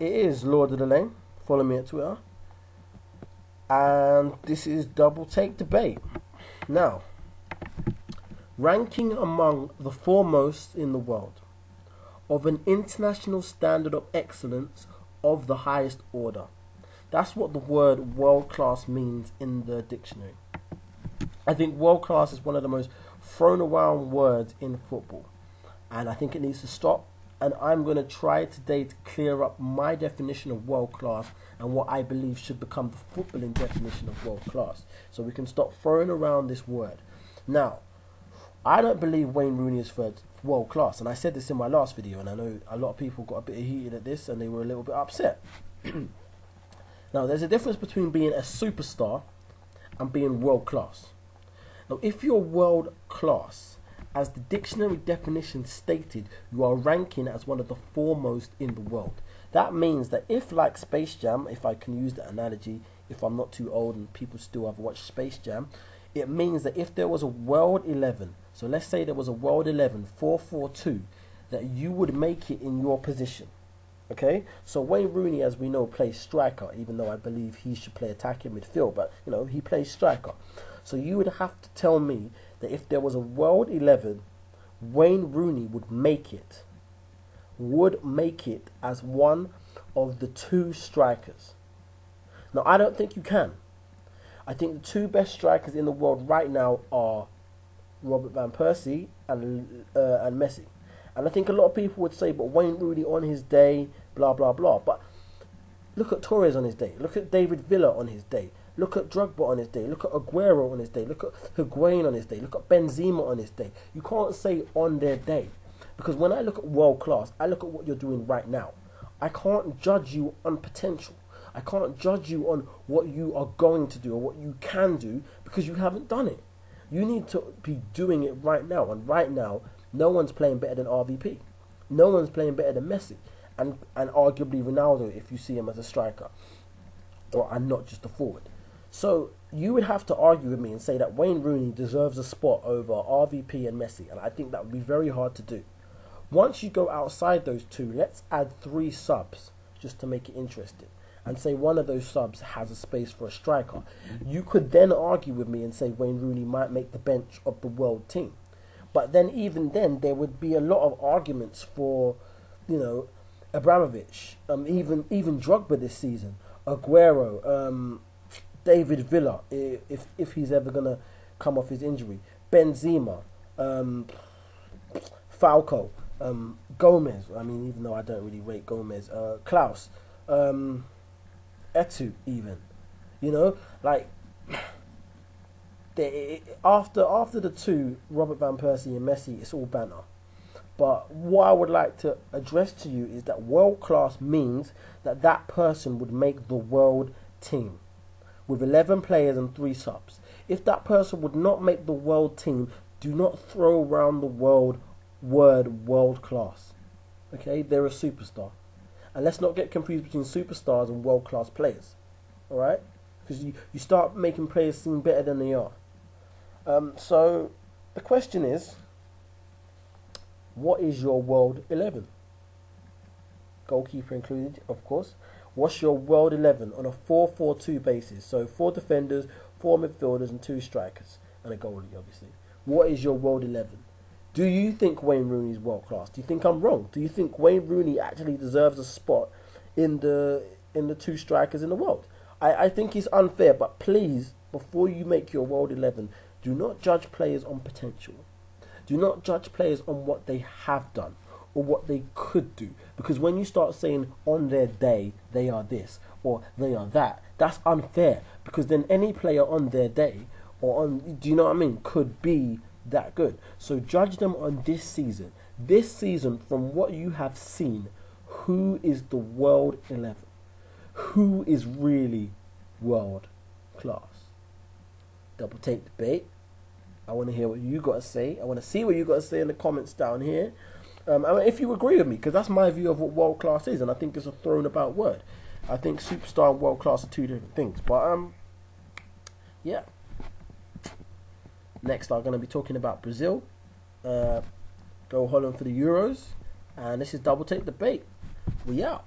It is Lord of the Lane. Follow me at Twitter. And this is Double Take Debate. Now, ranking among the foremost in the world of an international standard of excellence of the highest order. That's what the word world class means in the dictionary. I think world class is one of the most thrown around words in football, and I think it needs to stop. And I'm going to try today to clear up my definition of world class and what I believe should become the footballing definition of world class, so we can stop throwing around this word. Now, I don't believe Wayne Rooney is world class, and I said this in my last video, and I know a lot of people got a bit heated at this and they were a little bit upset. Now, there's a difference between being a superstar and being world class. Now, if you're world class, as the dictionary definition stated, you are ranking as one of the foremost in the world. That means that if, like Space Jam, if I can use that analogy, if I'm not too old and people still have watched Space Jam, it means that if there was a World 11, so let's say there was a World 11 4-4-2, that you would make it in your position. Okay, so Wayne Rooney, as we know, plays striker, even though I believe he should play attacking midfield, but you know, he plays striker. So you would have to tell me that if there was a World 11, Wayne Rooney would make it as one of the two strikers. Now, I don't think you can. I think the two best strikers in the world right now are Robert Van Persie and Messi. And I think a lot of people would say, but Wayne Rooney on his day, blah, blah, blah. But look at Torres on his day. Look at David Villa on his day. Look at Drogba on his day. Look at Aguero on his day. Look at Higuain on his day. Look at Benzema on his day. You can't say on their day. Because when I look at world class, I look at what you're doing right now. I can't judge you on potential. I can't judge you on what you are going to do or what you can do because you haven't done it. You need to be doing it right now. And right now, no one's playing better than RVP. No one's playing better than Messi. And arguably Ronaldo if you see him as a striker. And not just a forward. So you would have to argue with me and say that Wayne Rooney deserves a spot over RVP and Messi. And I think that would be very hard to do. Once you go outside those two, let's add 3 subs just to make it interesting. And say one of those subs has a space for a striker. You could then argue with me and say Wayne Rooney might make the bench of the world team. But then even then, there would be a lot of arguments for, you know, Abramovich, even Drogba this season, Aguero, David Villa, if he's ever going to come off his injury, Benzema, Falco, Gomez, I mean, even though I don't really rate Gomez, Klaus, Etu even, you know, like after the two, Robert Van Persie and Messi, it's all banter. But what I would like to address to you is that world class means that that person would make the world team with 11 players and 3 subs. If that person would not make the world team, do not throw around the word world class. Okay, they're a superstar. And let's not get confused between superstars and world class players. Alright? Because you start making players seem better than they are. So the question is, what is your world 11? Goalkeeper included, of course. What's your world 11 on a 4-4-2 basis? So 4 defenders, 4 midfielders and 2 strikers. And a goalie, obviously. What is your world 11? Do you think Wayne Rooney is world class? Do you think I'm wrong? Do you think Wayne Rooney actually deserves a spot in the 2 strikers in the world? I think it's unfair, but please, before you make your world 11, do not judge players on potential. Do not judge players on what they have done or what they could do. Because when you start saying on their day they are this or they are that, that's unfair. Because then any player on their day or on, do you know what I mean, could be that good. So judge them on this season. This season, from what you have seen, who is the world 11? Who is really world class? Double Take Debate. I want to hear what you got to say. I want to see what you got to say in the comments down here. I mean, if you agree with me, because that's my view of what world class is, and I think it's a thrown about word. I think superstar and world class are 2 different things. But yeah. Next, I'm going to be talking about Brazil. Go Holland for the Euros. And this is Double Take Debate. We out.